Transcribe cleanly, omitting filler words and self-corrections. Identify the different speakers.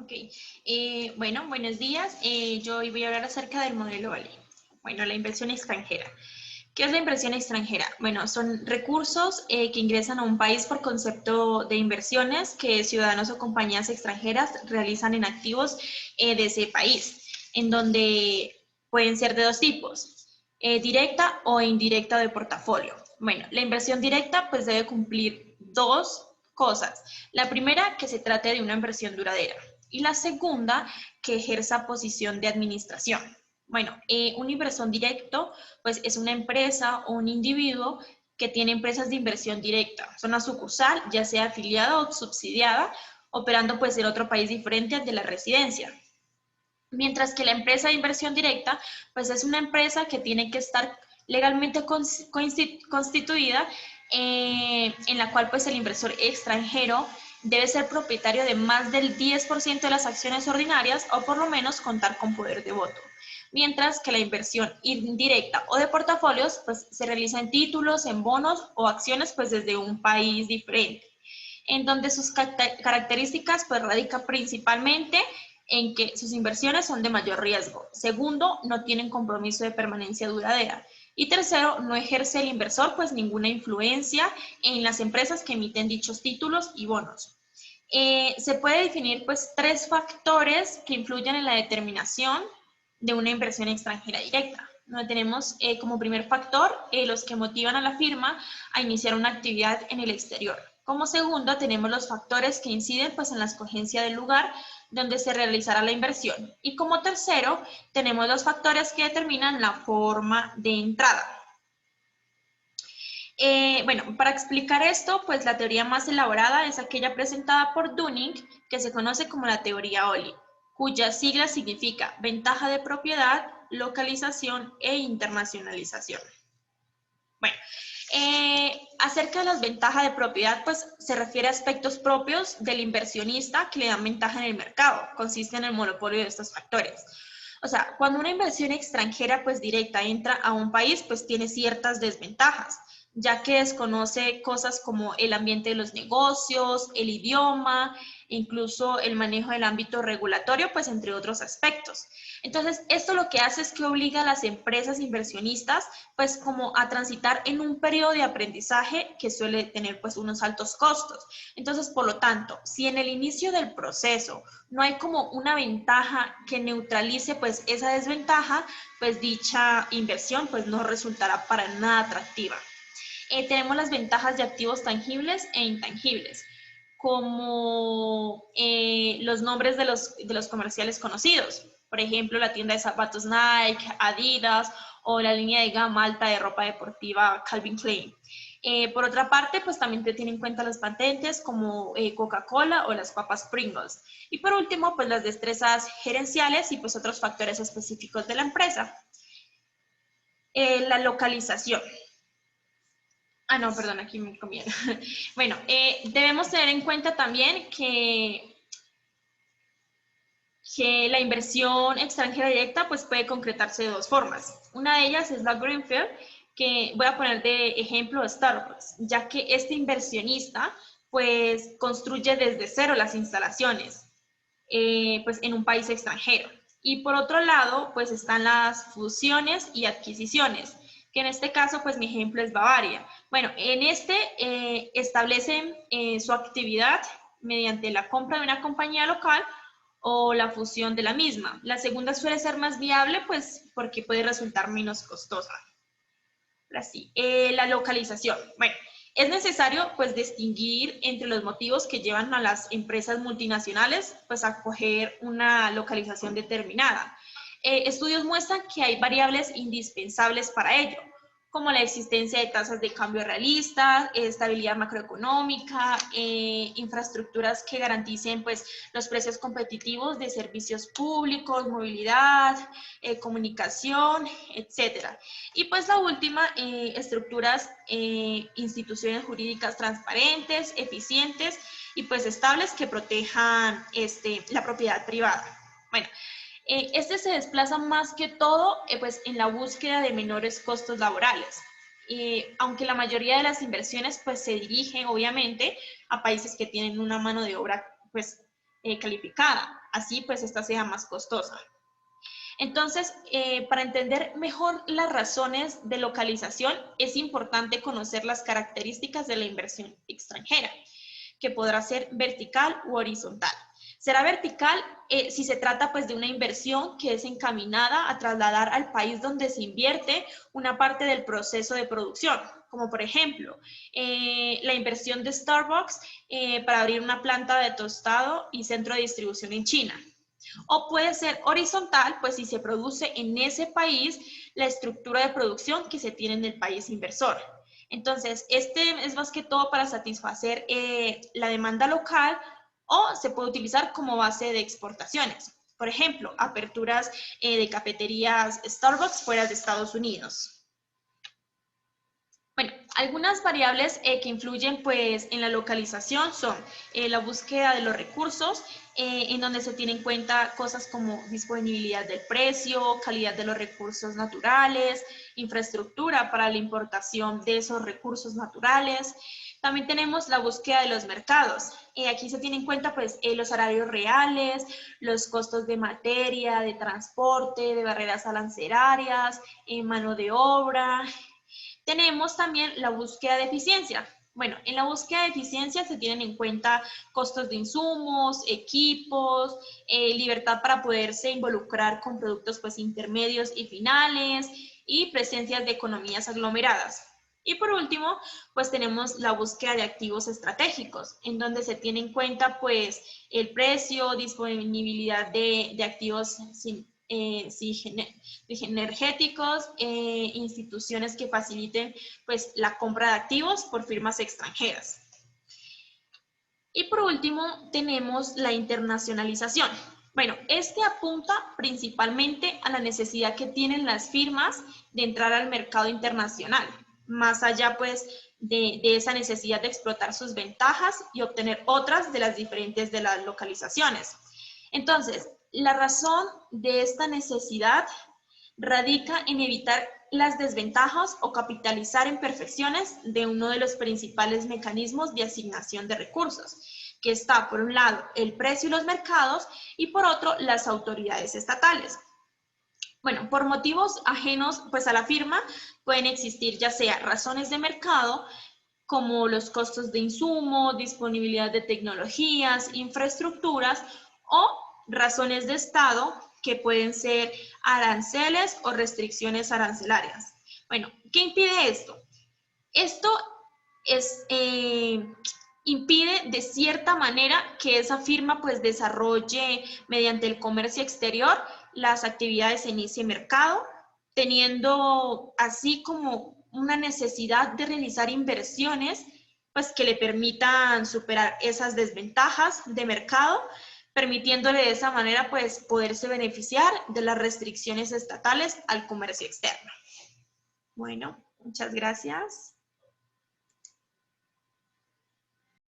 Speaker 1: Ok, bueno, buenos días. Yo hoy voy a hablar acerca del modelo VALE. Bueno, la inversión extranjera. ¿Qué es la inversión extranjera? Bueno, son recursos que ingresan a un país por concepto de inversiones que ciudadanos o compañías extranjeras realizan en activos de ese país, en donde pueden ser de dos tipos, directa o indirecta de portafolio. Bueno, la inversión directa pues debe cumplir dos cosas. La primera, que se trate de una inversión duradera y la segunda, que ejerza posición de administración. Bueno, un inversor directo pues es una empresa o un individuo que tiene empresas de inversión directa. Son una sucursal, ya sea afiliada o subsidiada, operando pues en otro país diferente al de la residencia. Mientras que la empresa de inversión directa pues es una empresa que tiene que estar legalmente constituida, en la cual pues el inversor extranjero debe ser propietario de más del 10% de las acciones ordinarias o por lo menos contar con poder de voto. Mientras que la inversión indirecta o de portafolios pues se realiza en títulos, en bonos o acciones pues desde un país diferente, en donde sus características pues radican principalmente en que sus inversiones son de mayor riesgo. Segundo, no tienen compromiso de permanencia duradera. Y tercero, no ejerce el inversor pues ninguna influencia en las empresas que emiten dichos títulos y bonos. Se puede definir pues tres factores que influyen en la determinación de una inversión extranjera directa. ¿No? Tenemos como primer factor los que motivan a la firma a iniciar una actividad en el exterior. Como segundo, tenemos los factores que inciden pues, en la escogencia del lugar donde se realizará la inversión. Y como tercero, tenemos los factores que determinan la forma de entrada. Bueno, para explicar esto, pues la teoría más elaborada es aquella presentada por Dunning, que se conoce como la teoría OLI, cuya sigla significa ventaja de propiedad, localización e internacionalización. Bueno, acerca de las ventajas de propiedad, pues se refiere a aspectos propios del inversionista que le dan ventaja en el mercado. Consiste en el monopolio de estos factores. O sea, cuando una inversión extranjera pues directa entra a un país, pues tiene ciertas desventajas, ya que desconoce cosas como el ambiente de los negocios, el idioma, incluso el manejo del ámbito regulatorio, pues entre otros aspectos. Entonces, esto lo que hace es que obliga a las empresas inversionistas pues como a transitar en un periodo de aprendizaje que suele tener pues unos altos costos. Entonces, por lo tanto, si en el inicio del proceso no hay como una ventaja que neutralice pues esa desventaja, pues dicha inversión pues no resultará para nada atractiva. Tenemos las ventajas de activos tangibles e intangibles, como los nombres de los comerciales conocidos. Por ejemplo, la tienda de zapatos Nike, Adidas o la línea de gama alta de ropa deportiva Calvin Klein. Por otra parte, pues también te tienen en cuenta las patentes como Coca-Cola o las papas Pringles. Y por último, pues las destrezas gerenciales y pues otros factores específicos de la empresa. La localización. Ah, no, perdón, aquí me comieron. Bueno, debemos tener en cuenta también que la inversión extranjera directa pues puede concretarse de dos formas. Una de ellas es la Greenfield, que voy a poner de ejemplo Starbucks, ya que este inversionista pues construye desde cero las instalaciones pues en un país extranjero. Y por otro lado pues están las fusiones y adquisiciones, que en este caso pues mi ejemplo es Bavaria. Bueno, en este establecen su actividad mediante la compra de una compañía local o la fusión de la misma. La segunda suele ser más viable, pues, porque puede resultar menos costosa. Así, la localización. Bueno, es necesario, pues, distinguir entre los motivos que llevan a las empresas multinacionales, pues, a coger una localización determinada. Estudios muestran que hay variables indispensables para ello, como la existencia de tasas de cambio realistas, estabilidad macroeconómica, infraestructuras que garanticen pues, los precios competitivos de servicios públicos, movilidad, comunicación, etcétera. Y pues la última, estructuras, instituciones jurídicas transparentes, eficientes y pues estables que protejan la propiedad privada. Bueno, este se desplaza más que todo pues, en la búsqueda de menores costos laborales. Aunque la mayoría de las inversiones pues, se dirigen obviamente a países que tienen una mano de obra pues, calificada. así pues esta sea más costosa. Entonces, para entender mejor las razones de localización, es importante conocer las características de la inversión extranjera, que podrá ser vertical u horizontal. Será vertical si se trata pues de una inversión que es encaminada a trasladar al país donde se invierte una parte del proceso de producción, como por ejemplo la inversión de Starbucks para abrir una planta de tostado y centro de distribución en China. O puede ser horizontal, pues si se produce en ese país la estructura de producción que se tiene en el país inversor. Entonces, este es más que todo para satisfacer la demanda local o se puede utilizar como base de exportaciones. Por ejemplo, aperturas de cafeterías Starbucks fuera de Estados Unidos. Bueno, algunas variables que influyen pues, en la localización son la búsqueda de los recursos, en donde se tienen en cuenta cosas como disponibilidad del precio, calidad de los recursos naturales, infraestructura para la importación de esos recursos naturales. También tenemos la búsqueda de los mercados. Aquí se tienen en cuenta pues, los salarios reales, los costos de materia, de transporte, de barreras arancelarias, mano de obra. Tenemos también la búsqueda de eficiencia. Bueno, en la búsqueda de eficiencia se tienen en cuenta costos de insumos, equipos, libertad para poderse involucrar con productos pues, intermedios y finales y presencias de economías aglomeradas. Y por último, pues tenemos la búsqueda de activos estratégicos, en donde se tiene en cuenta pues el precio, disponibilidad de activos energéticos, instituciones que faciliten pues, la compra de activos por firmas extranjeras. Y por último, tenemos la internacionalización. Bueno, este apunta principalmente a la necesidad que tienen las firmas de entrar al mercado internacional, más allá pues de esa necesidad de explotar sus ventajas y obtener otras de las diferentes de las localizaciones. Entonces, la razón de esta necesidad radica en evitar las desventajas o capitalizar imperfecciones de uno de los principales mecanismos de asignación de recursos, que está por un lado el precio y los mercados y por otro las autoridades estatales. Bueno, por motivos ajenos pues a la firma pueden existir ya sea razones de mercado como los costos de insumo, disponibilidad de tecnologías, infraestructuras o razones de Estado que pueden ser aranceles o restricciones arancelarias. Bueno, ¿qué impide esto? Esto es, impide de cierta manera que esa firma pues desarrolle mediante el comercio exterior las actividades en ese mercado, teniendo así como una necesidad de realizar inversiones pues que le permitan superar esas desventajas de mercado, permitiéndole de esa manera pues poderse beneficiar de las restricciones estatales al comercio externo. Bueno, muchas gracias.